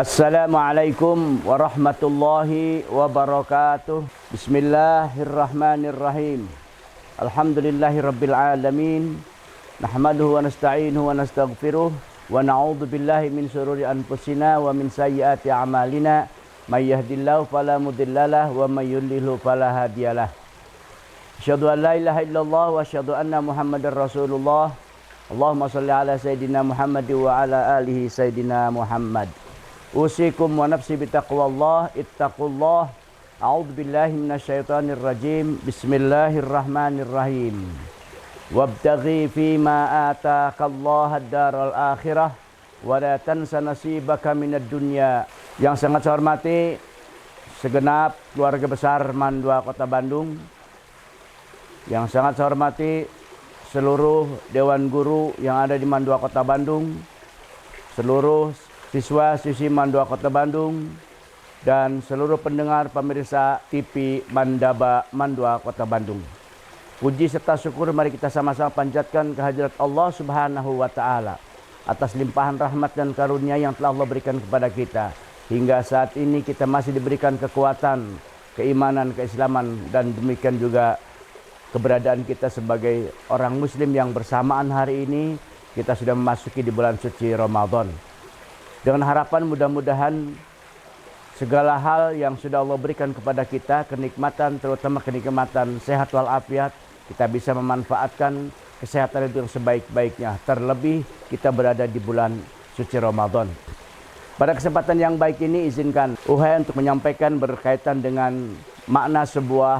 Assalamualaikum warahmatullahi wabarakatuh. Bismillahirrahmanirrahim. Alhamdulillahi rabbil alamin. Nahmaduhu wa nasta'inuhu wa nastaghfiruh. Wa na'udzu billahi min syururi anfusina wa min sayyiati a'malina. May yahdihillahu fala mudhillalah wa may yudlilhu fala hadiyalah. Asyhadu an la ilaha illallah wa asyhadu anna Muhammadar Rasulullah. Allahumma shalli ala sayidina Muhammad wa ala alihi sayidina Muhammad. Usikum wa nafsi bitaqwallah, ittaqullah. A'udzu billahi minasyaitonir rajim. Bismillahirrahmanirrahim. Wabtaghi fima ataakallahu ad-daral akhirah wa la tansa nasibaka minad dunya. Yang sangat saya hormati segenap keluarga besar Mandua Kota Bandung. Yang sangat saya hormati seluruh dewan guru yang ada di Mandua Kota Bandung, seluruh siswa-siswi Mandua Kota Bandung, dan seluruh pendengar pemirsa TV Mandaba Mandua Kota Bandung. Puji serta syukur mari kita sama-sama panjatkan kehadirat Allah Subhanahu wa Ta'ala atas limpahan rahmat dan karunia yang telah Allah berikan kepada kita. Hingga saat ini kita masih diberikan kekuatan, keimanan, keislaman, dan demikian juga keberadaan kita sebagai orang muslim yang bersamaan hari ini kita sudah memasuki di bulan suci Ramadan. Dengan harapan mudah-mudahan segala hal yang sudah Allah berikan kepada kita, kenikmatan, terutama kenikmatan sehat walafiat, kita bisa memanfaatkan kesehatan itu yang sebaik-baiknya. Terlebih kita berada di bulan suci Ramadan. Pada kesempatan yang baik ini izinkan Uhai untuk menyampaikan berkaitan dengan makna sebuah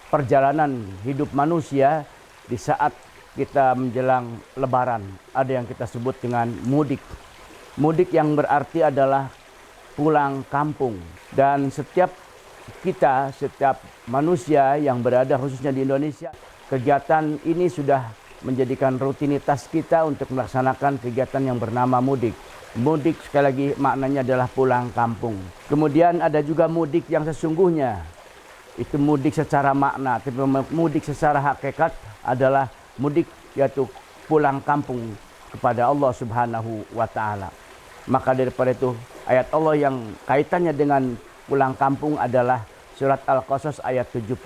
perjalanan hidup manusia di saat kita menjelang Lebaran. Ada yang kita sebut dengan mudik. Mudik yang berarti adalah pulang kampung. Dan setiap manusia yang berada khususnya di Indonesia, kegiatan ini sudah menjadikan rutinitas kita untuk melaksanakan kegiatan yang bernama mudik. Mudik sekali lagi maknanya adalah pulang kampung. Kemudian ada juga mudik yang sesungguhnya. Itu mudik secara makna, tapi mudik secara hakikat adalah mudik yaitu pulang kampung kepada Allah Subhanahu wa Ta'ala. Maka daripada itu ayat Allah yang kaitannya dengan pulang kampung adalah surat Al-Qasas ayat 77.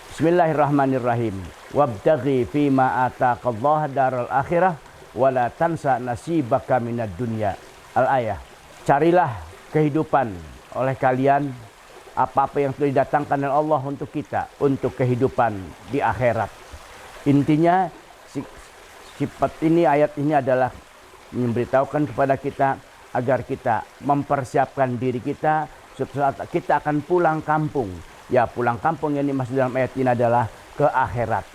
Bismillahirrahmanirrahim. Wabtaghi fima ataqallahu daral akhirah wa la tansa nasibaka minad dunya. Al-ayah. Carilah kehidupan oleh kalian apa-apa yang sudah didatangkan oleh Allah untuk kita, untuk kehidupan di akhirat. Intinya sifat ini, ayat ini adalah memberitahukan kepada kita agar kita mempersiapkan diri kita saat kita akan pulang kampung. Ya, pulang kampung yang dimaksud dalam ayat ini adalah ke akhirat.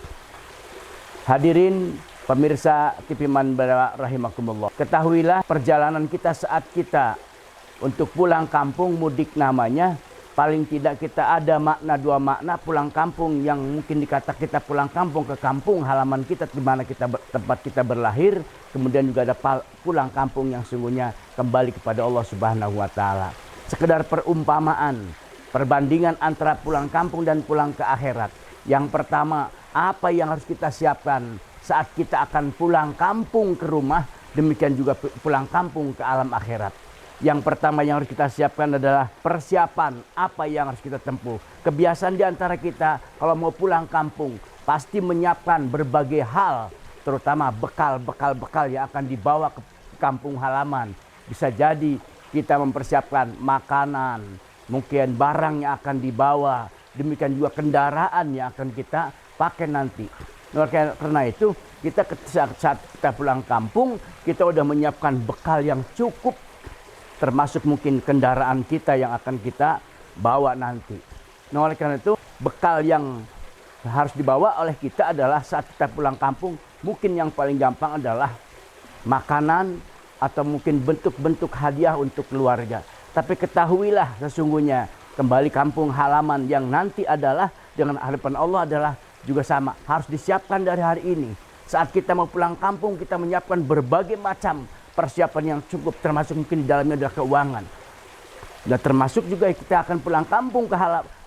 Hadirin pemirsa TV Mandaba rahimakumullah. Ketahuilah perjalanan kita saat kita untuk pulang kampung, mudik namanya. Paling tidak kita ada dua makna pulang kampung yang mungkin dikata kita pulang kampung ke kampung halaman kita di mana tempat kita berlahir. Kemudian juga ada pulang kampung yang sungguhnya kembali kepada Allah Subhanahu wa Ta'ala. Sekedar perumpamaan, perbandingan antara pulang kampung dan pulang ke akhirat. Yang pertama, apa yang harus kita siapkan saat kita akan pulang kampung ke rumah, demikian juga pulang kampung ke alam akhirat. Yang pertama yang harus kita siapkan adalah persiapan apa yang harus kita tempuh. Kebiasaan di antara kita kalau mau pulang kampung pasti menyiapkan berbagai hal, terutama bekal-bekal yang akan dibawa ke kampung halaman. Bisa jadi kita mempersiapkan makanan, mungkin barang yang akan dibawa, demikian juga kendaraan yang akan kita pakai nanti. Karena itu kita saat kita pulang kampung kita sudah menyiapkan bekal yang cukup, termasuk mungkin kendaraan kita yang akan kita bawa nanti. Nah, oleh karena itu bekal yang harus dibawa oleh kita adalah saat kita pulang kampung, mungkin yang paling gampang adalah makanan atau mungkin bentuk-bentuk hadiah untuk keluarga. Tapi ketahuilah sesungguhnya kembali kampung halaman yang nanti adalah dengan hadapan Allah adalah juga sama, harus disiapkan dari hari ini. Saat kita mau pulang kampung kita menyiapkan berbagai macam persiapan yang cukup, termasuk mungkin di dalamnya adalah keuangan. Dan termasuk juga kita akan pulang kampung ke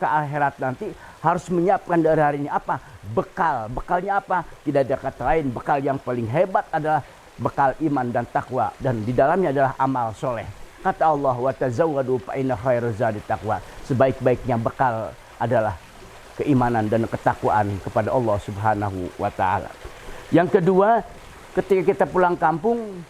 akhirat nanti harus menyiapkan dari hari ini apa? Bekal. Bekalnya apa? Tidak ada kata lain. Bekal yang paling hebat adalah bekal iman dan takwa. Dan di dalamnya adalah amal soleh. Kata Allah, wa tazawwadu fa inna khairaz zadi taqwa. Sebaik-baiknya bekal adalah keimanan dan ketakwaan kepada Allah Subhanahu wa taala. Yang kedua, ketika kita pulang kampung,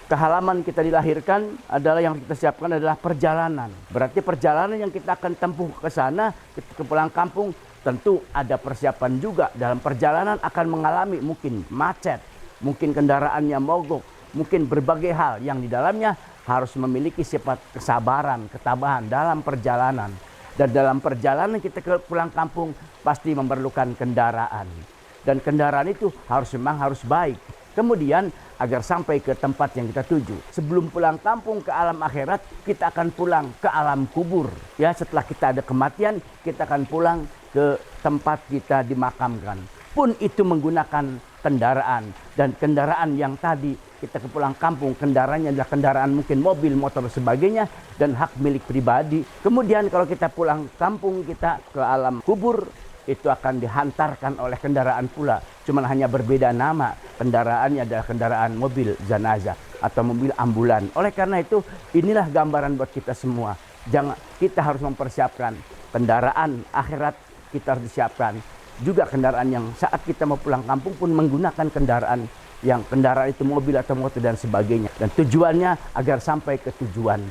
ke halaman kita dilahirkan adalah yang kita siapkan adalah perjalanan. Berarti perjalanan yang kita akan tempuh ke sana, ketika pulang kampung, tentu ada persiapan juga. Dalam perjalanan akan mengalami mungkin macet, mungkin kendaraannya mogok, mungkin berbagai hal yang di dalamnya harus memiliki sifat kesabaran, ketabahan dalam perjalanan. Dan dalam perjalanan kita pulang kampung pasti memerlukan kendaraan. Dan kendaraan itu memang harus baik. Kemudian agar sampai ke tempat yang kita tuju. Sebelum pulang kampung ke alam akhirat, kita akan pulang ke alam kubur. Ya, setelah kita ada kematian, kita akan pulang ke tempat kita dimakamkan. Pun itu menggunakan kendaraan. Dan kendaraan yang tadi kita ke pulang kampung, kendaraannya adalah kendaraan mungkin mobil, motor, sebagainya, dan hak milik pribadi. Kemudian kalau kita pulang kampung, kita ke alam kubur, itu akan dihantarkan oleh kendaraan pula. Cuman hanya berbeda nama. Kendaraannya adalah kendaraan mobil jenazah atau mobil ambulan. Oleh karena itu, inilah gambaran buat kita semua. Kita harus mempersiapkan kendaraan akhirat, kita harus disiapkan. Juga kendaraan yang saat kita mau pulang kampung pun menggunakan kendaraan itu mobil atau motor dan sebagainya. Dan tujuannya agar sampai ke tujuan.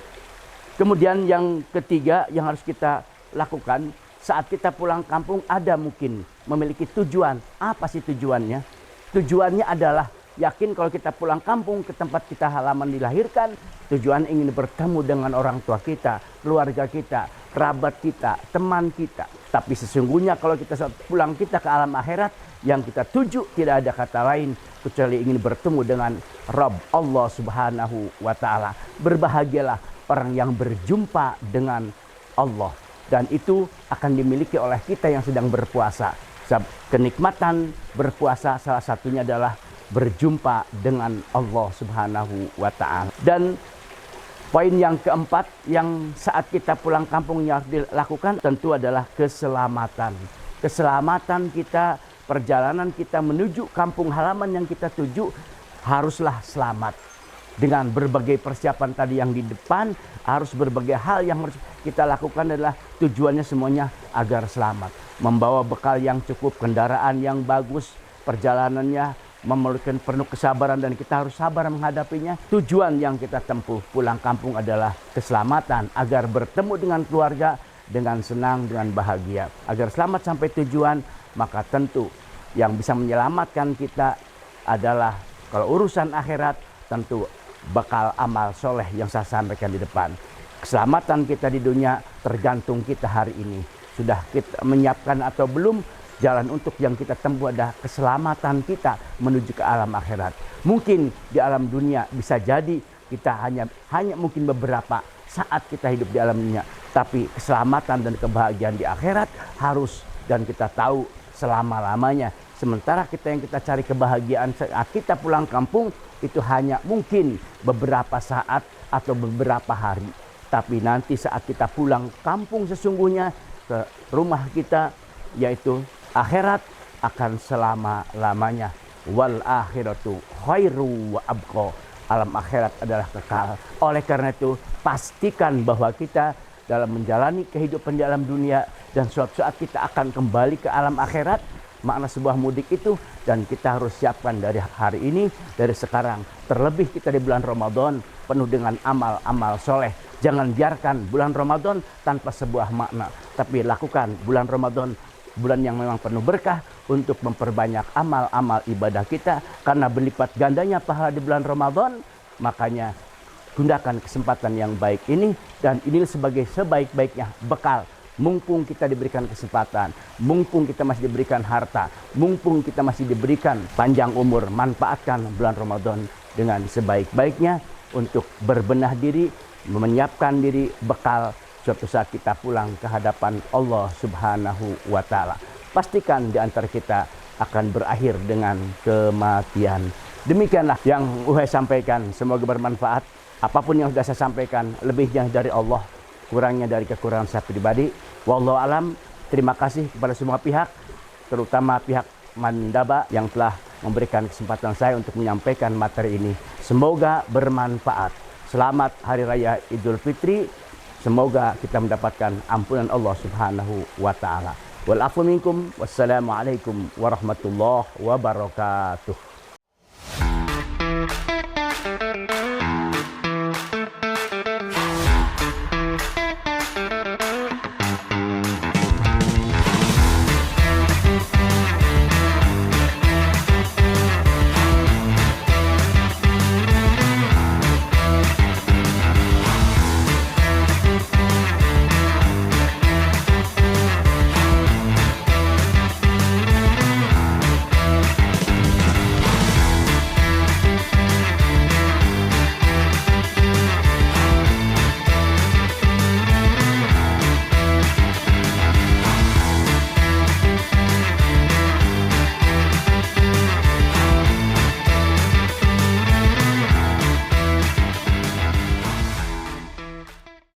Kemudian yang ketiga yang harus kita lakukan saat kita pulang kampung, ada mungkin memiliki tujuan. Apa sih tujuannya? Tujuannya adalah yakin kalau kita pulang kampung ke tempat kita halaman dilahirkan, tujuan ingin bertemu dengan orang tua kita, keluarga kita, kerabat kita, teman kita. Tapi sesungguhnya kalau kita saat pulang kita ke alam akhirat, yang kita tuju tidak ada kata lain kecuali ingin bertemu dengan Rabb Allah Subhanahu wa taala. Berbahagialah orang yang berjumpa dengan Allah. Dan itu akan dimiliki oleh kita yang sedang berpuasa. Kenikmatan berpuasa salah satunya adalah berjumpa dengan Allah Subhanahu wa taala. Dan poin yang keempat yang saat kita pulang kampung yang harus dilakukan tentu adalah keselamatan. Keselamatan kita, perjalanan kita menuju kampung halaman yang kita tuju haruslah selamat. Dengan berbagai persiapan tadi yang di depan, harus berbagai hal yang harus kita lakukan adalah tujuannya semuanya agar selamat. Membawa bekal yang cukup, kendaraan yang bagus, perjalanannya memerlukan penuh kesabaran dan kita harus sabar menghadapinya. Tujuan yang kita tempuh pulang kampung adalah keselamatan agar bertemu dengan keluarga dengan senang, dengan bahagia. Agar selamat sampai tujuan, maka tentu yang bisa menyelamatkan kita adalah kalau urusan akhirat tentu bakal amal soleh yang saya sampaikan di depan. Keselamatan kita di dunia tergantung kita hari ini. Sudah kita menyiapkan atau belum jalan untuk yang kita tempuh adalah keselamatan kita menuju ke alam akhirat. Mungkin di alam dunia bisa jadi kita hanya mungkin beberapa saat kita hidup di alam dunia. Tapi keselamatan dan kebahagiaan di akhirat harus dan kita tahu selama-lamanya. Sementara yang kita cari kebahagiaan saat kita pulang kampung itu hanya mungkin beberapa saat atau beberapa hari. Tapi nanti saat kita pulang kampung sesungguhnya ke rumah kita, yaitu akhirat akan selama-lamanya. Wal akhiratu khairu wa abqa. Alam akhirat adalah kekal. Oleh karena itu pastikan bahwa kita dalam menjalani kehidupan di alam dunia dan suatu saat kita akan kembali ke alam akhirat. Makna sebuah mudik itu dan kita harus siapkan dari hari ini, dari sekarang. Terlebih kita di bulan Ramadan penuh dengan amal-amal soleh. Jangan biarkan bulan Ramadan tanpa sebuah makna. Tapi lakukan bulan Ramadan, bulan yang memang penuh berkah untuk memperbanyak amal-amal ibadah kita. Karena berlipat gandanya pahala di bulan Ramadan, makanya gunakan kesempatan yang baik ini. Dan ini sebagai sebaik-baiknya bekal. Mumpung kita diberikan kesempatan, mumpung kita masih diberikan harta, mumpung kita masih diberikan panjang umur, manfaatkan bulan Ramadan dengan sebaik-baiknya untuk berbenah diri, menyiapkan diri bekal suatu saat kita pulang ke hadapan Allah Subhanahu wa taala. Pastikan di antara kita akan berakhir dengan kematian. Demikianlah yang saya sampaikan, semoga bermanfaat. Apapun yang sudah saya sampaikan, lebihnya dari Allah, kurangnya dari kekurangan saya pribadi. Wallahu alam. Terima kasih kepada semua pihak, terutama pihak Mandaba yang telah memberikan kesempatan saya untuk menyampaikan materi ini. Semoga bermanfaat. Selamat Hari Raya Idul Fitri. Semoga kita mendapatkan ampunan Allah Subhanahu wa taala. Wal afu minkum. Wassalamualaikum warahmatullahi wabarakatuh.